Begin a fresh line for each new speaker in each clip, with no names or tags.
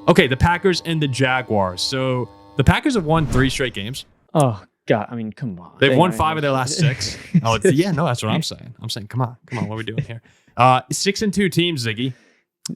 Okay, the Packers and the Jaguars. So the Packers have won 3 straight games.
Oh, God. I mean, come on.
They've won 5 of their last 6. That's what I'm saying. I'm saying, come on. What are we doing here? 6-2 teams, Ziggy.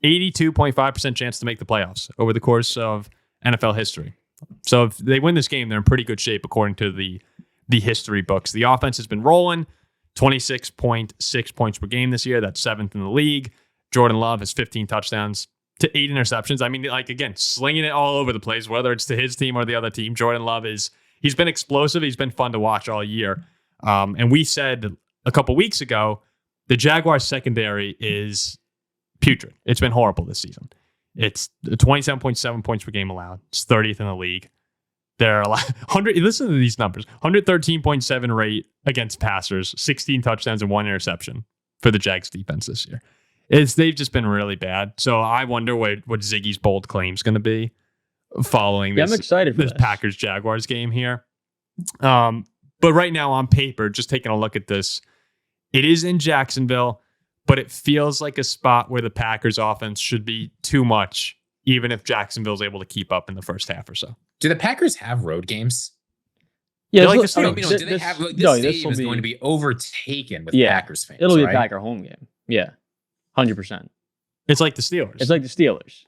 82.5% chance to make the playoffs over the course of NFL history. So if they win this game, they're in pretty good shape according to the history books. The offense has been rolling, 26.6 points per game this year. That's 7th in the league. Jordan Love has 15 touchdowns to 8 interceptions. I mean, like, again, slinging it all over the place, whether it's to his team or the other team. Jordan Love he's been explosive. He's been fun to watch all year. And we said a couple weeks ago, the Jaguars secondary is putrid. It's been horrible this season. It's 27.7 points per game allowed. It's 30th in the league. They're 100. Listen to these numbers: 113.7 rate against passers, 16 touchdowns and 1 interception for the Jags defense this year. They've just been really bad. So I wonder what Ziggy's bold claim is going to be following this.
I'm excited for
this Packers-Jaguars game here. But right now on paper, just taking a look at this, it is in Jacksonville, but it feels like a spot where the Packers offense should be too much, even if Jacksonville's able to keep up in the first half or so.
Do the Packers have road games?
Yeah,
like the
do they have? This stadium is going to be overtaken with Packers fans.
It'll be a Packer home game. Yeah, 100%.
It's like the Steelers.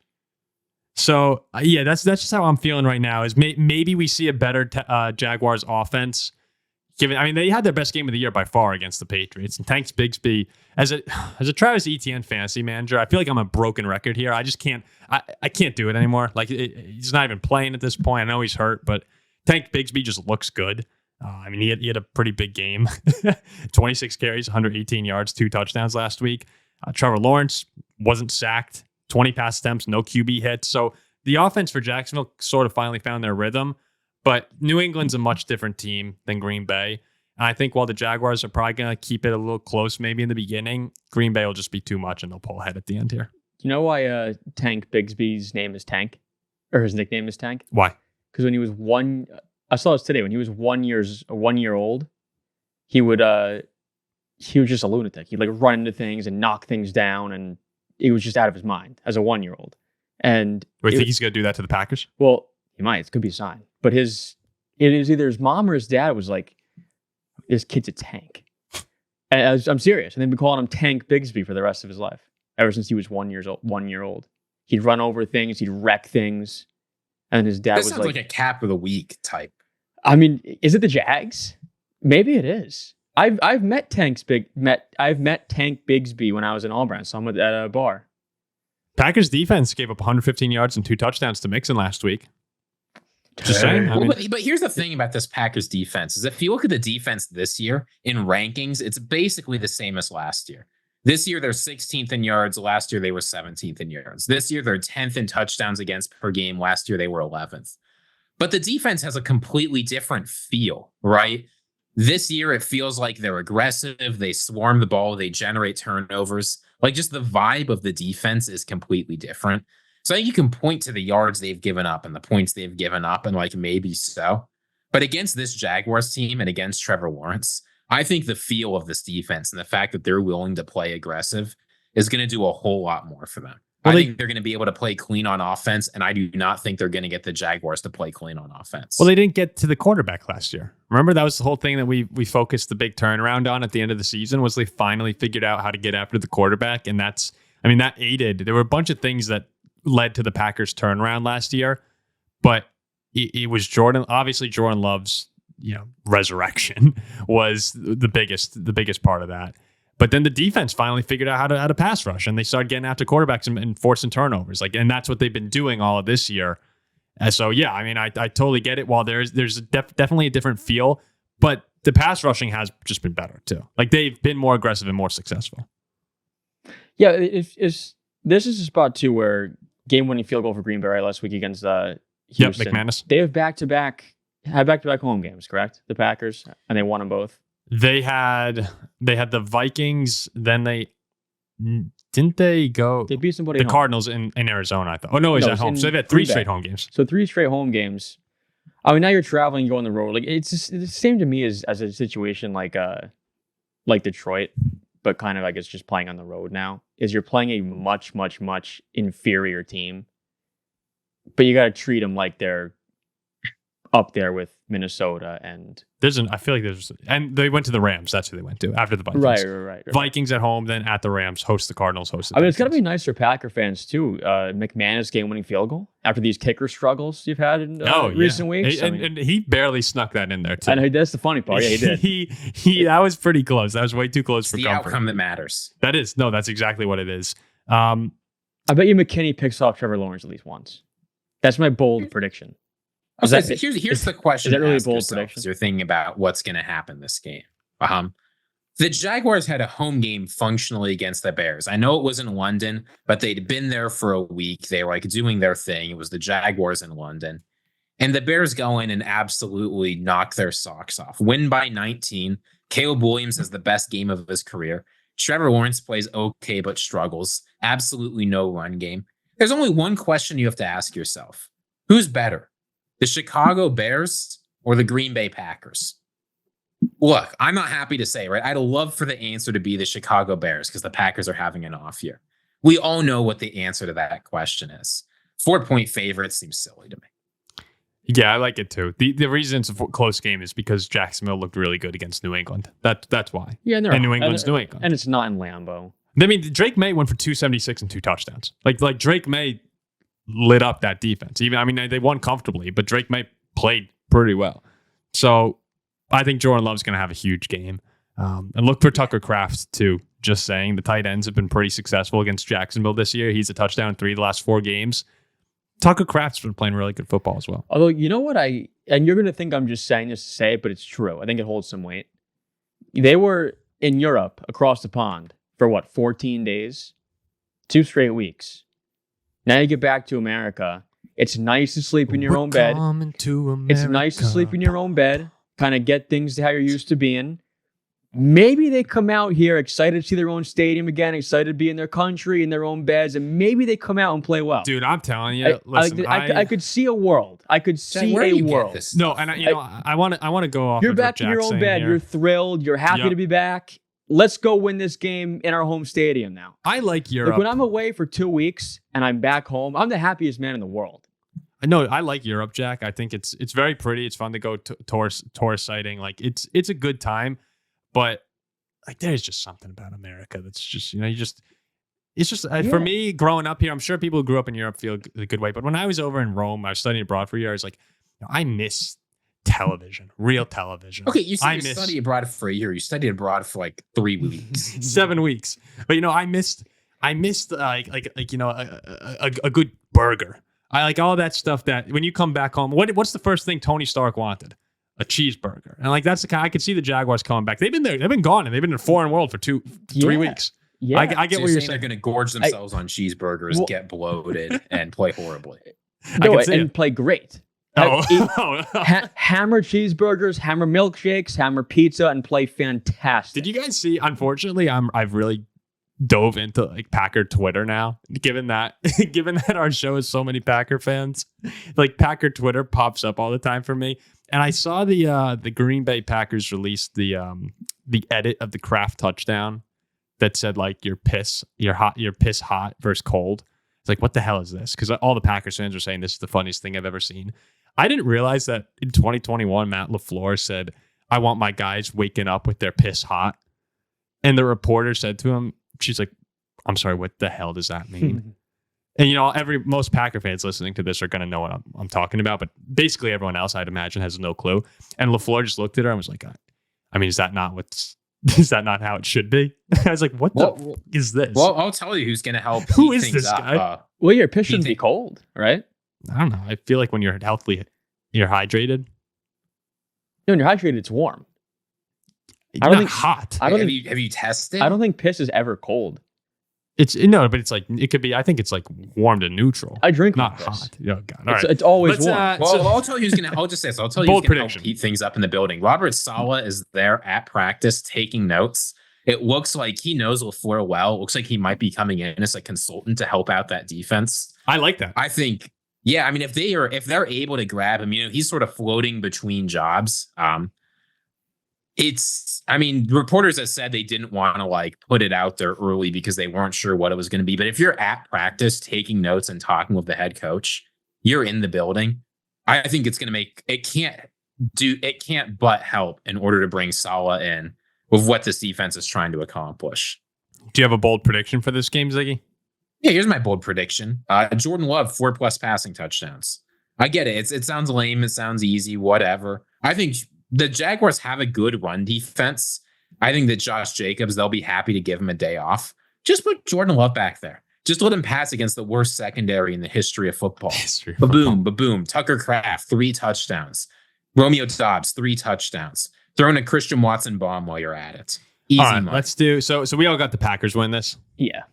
So that's just how I'm feeling right now. Is maybe we see a better Jaguars offense. They had their best game of the year by far against the Patriots. And thanks Bigsby as a Travis Etienne fantasy manager. I feel like I'm a broken record here. I just can't. I can't do it anymore. Like he's not even playing at this point. I know he's hurt, but Tank Bigsby just looks good. He had a pretty big game. 26 carries, 118 yards, 2 touchdowns last week. Trevor Lawrence wasn't sacked. 20 pass attempts, no QB hits. So the offense for Jacksonville sort of finally found their rhythm. But New England's a much different team than Green Bay. And I think while the Jaguars are probably going to keep it a little close maybe in the beginning, Green Bay will just be too much and they'll pull ahead at the end here.
You know why Tank Bigsby's name is Tank? Or his nickname is Tank?
Why?
Because when he was I saw this today, when he was 1 year old, he was just a lunatic. He'd like run into things and knock things down, and he was just out of his mind as a 1-year-old. And
do you think he's going to do that to the Packers?
Well, he might. It could be a sign. But it is either his mom or his dad was like, this kid's a tank. And I'm serious. And they've been calling him Tank Bigsby for the rest of his life, ever since he was 1 year old. He'd run over things. He'd wreck things. And his dad was
sounds like a cap of the week type.
I mean, is it the Jags? Maybe it is. I've met Tank Bigsby when I was in Auburn. I saw him at a bar.
Packers defense gave up 115 yards and 2 touchdowns to Mixon last week. Just saying.
But here's the thing about this Packers defense is if you look at the defense this year in rankings, it's basically the same as last year. This year, they're 16th in yards. Last year, they were 17th in yards. This year, they're 10th in touchdowns against per game. Last year, they were 11th. But the defense has a completely different feel, right? This year, it feels like they're aggressive. They swarm the ball. They generate turnovers. Like just the vibe of the defense is completely different. So I think you can point to the yards they've given up and the points they've given up and like maybe so. But against this Jaguars team and against Trevor Lawrence, I think the feel of this defense and the fact that they're willing to play aggressive is going to do a whole lot more for them. I think they're going to be able to play clean on offense, and I do not think they're going to get the Jaguars to play clean on offense.
Well, they didn't get to the quarterback last year. Remember, that was the whole thing that we focused the big turnaround on at the end of the season was they finally figured out how to get after the quarterback, and that aided. There were a bunch of things that led to the Packers turnaround last year, but it was Jordan. Obviously, Jordan Love's resurrection was the biggest part of that. But then the defense finally figured out how to pass rush, and they started getting after quarterbacks and forcing turnovers. And that's what they've been doing all of this year. And so, yeah, I totally get it. While there's definitely a different feel, but the pass rushing has just been better too. Like they've been more aggressive and more successful.
Yeah, this is a spot too where game-winning field goal for Green Bay last week against Houston.
Yep, McManus.
They have back-to-back home games, correct? The Packers, and they won them both.
They had the Vikings. Then they go.
They beat somebody.
The Cardinals in Arizona. I thought. Oh no, he's at home. So they've had 3 straight home games.
So 3 straight home games. I mean, now you're traveling, you go on the road. Like it's the same to me as a situation like Detroit, but kind of I guess just playing on the road now. Is you're playing a much inferior team, but you got to treat them like they're up there with Minnesota and
I feel like and they went to the Rams. That's who they went to after the Vikings.
right.
Vikings at home, then at the Rams, host the Cardinals, host the
I mean, it's got to be
Texans.
nice for Packer fans too. McManus game-winning field goal after these kicker struggles you've had in recent weeks.
And he barely snuck that in there too.
I know that's the funny part. Yeah, he did.
he that was pretty close. That was way too close
It's
for
the
comfort.
outcome that matters.
That's exactly what it is.
I bet you McKinney picks off Trevor Lawrence at least once. That's my bold prediction.
Okay, so here's the question.
Is that really a
to ask
bold
yourself
prediction?
as you're thinking about what's going to happen this game. The Jaguars had a home game functionally against the Bears. I know it was in London, but they'd been there for a week. They were like doing their thing. It was the Jaguars in London. And the Bears go in and absolutely knock their socks off. Win by 19. Caleb Williams has the best game of his career. Trevor Lawrence plays okay but struggles. Absolutely no run game. There's only one question you have to ask yourself. Who's better? The Chicago Bears or the Green Bay Packers? Look, I'm not happy to say, right? I'd love for the answer to be the Chicago Bears because the Packers are having an off year. We all know what the answer to that question is. 4-point favorite seems silly to me.
Yeah, I like it too. The reason it's a close game is because Jacksonville looked really good against New England. That's why.
Yeah, and
New England's New England.
And it's not in Lambeau.
I mean, Drake May went for 276 and 2 touchdowns. Like Drake May lit up that defense. They won comfortably, but Drake May played pretty well. So I think Jordan Love's going to have a huge game. And look for Tucker Kraft too. Just saying, the tight ends have been pretty successful against Jacksonville this year. He's a touchdown in 3 of the last 4 games. Tucker Kraft's been playing really good football as well.
Although, you know what and you're going to think I'm just saying this to say it, but it's true. I think it holds some weight. They were in Europe across the pond for 14 days? 2 straight weeks. Now you get back to America. It's nice to sleep in your own bed. It's nice to sleep in your own bed. Kind of get things to how you're used to being. Maybe they come out here excited to see their own stadium again, excited to be in their country, in their own beds, and maybe they come out and play well.
Dude, I'm telling you,
I could see a world. I could see a world.
No, and I want to go off.
You're back in your own bed. You're thrilled. You're happy to be back. Let's go win this game in our home stadium now.
I like Europe.
Like when I'm away for 2 weeks and I'm back home, I'm the happiest man in the world.
No, I like Europe, Jack. I think it's very pretty. It's fun to go tourist sighting. Like it's a good time, but like there's just something about America that's just for me growing up here. I'm sure people who grew up in Europe feel a good way, but when I was over in Rome, I was studying abroad for a year. I was like, I miss television, real television.
Okay, you study abroad for a year. You studied abroad for like 3 weeks,
7 weeks. But I missed a good burger. I like all that stuff that when you come back home, what's the first thing Tony Stark wanted? A cheeseburger. And like that's the kind I could see the Jaguars coming back. They've been there, they've been gone, and they've been in a foreign world for 3 weeks.
Yeah,
I get
so
what you're saying.
They're going to gorge themselves on cheeseburgers, get bloated, and play horribly.
Play great.
Oh.
Hammer cheeseburgers, hammer milkshakes, hammer pizza, and play fantastic.
Did you guys see? Unfortunately, I've really dove into like Packer Twitter now. Given that our show has so many Packer fans, like Packer Twitter pops up all the time for me. And I saw the Green Bay Packers released the edit of the Kraft touchdown that said like you're piss hot versus cold. It's like, what the hell is this? Because all the Packers fans are saying this is the funniest thing I've ever seen. I didn't realize that in 2021, Matt LaFleur said, I want my guys waking up with their piss hot. And the reporter said to him, she's like, I'm sorry, what the hell does that mean? And most Packer fans listening to this are going to know what I'm talking about, but basically everyone else, I'd imagine, has no clue. And LaFleur just looked at her and was like, is that not how it should be? I was like, what the fuck is this?
Well, I'll tell you who's going to help.
Who is this guy?
Your piss shouldn't be cold, right?
I don't know. I feel like when you're healthy, you're hydrated.
No, when you're hydrated, it's warm.
Hot.
Have you tested?
I don't think piss is ever cold.
But it's like it could be. I think it's like warm to neutral.
I drink
not
piss.
hot. Oh God! All right.
It's always warm.
I'll tell you who's gonna. I'll just say this. I'll tell you who's gonna help heat things up in the building. Robert Saleh is there at practice taking notes. It looks like he knows LaFleur well. It looks like he might be coming in as a consultant to help out that defense.
I like that.
I think. Yeah, I mean, if they're able to grab him, he's sort of floating between jobs. Reporters have said they didn't want to like put it out there early because they weren't sure what it was going to be. But if you're at practice taking notes and talking with the head coach, you're in the building. I think it's going to it can't but help in order to bring Saleh in with what this defense is trying to accomplish.
Do you have a bold prediction for this game, Ziggy?
Yeah, here's my bold prediction. Jordan Love, 4+ passing touchdowns. I get it. It sounds lame. It sounds easy, whatever. I think the Jaguars have a good run defense. I think that Josh Jacobs, they'll be happy to give him a day off. Just put Jordan Love back there. Just let him pass against the worst secondary in the history of football. Ba-boom, ba-boom. Tucker Kraft, 3 touchdowns. Romeo Dobbs, 3 touchdowns. Throw in a Christian Watson bomb while you're at it. Easy
all right,
money.
let's do so we all got the Packers win this.
Yeah.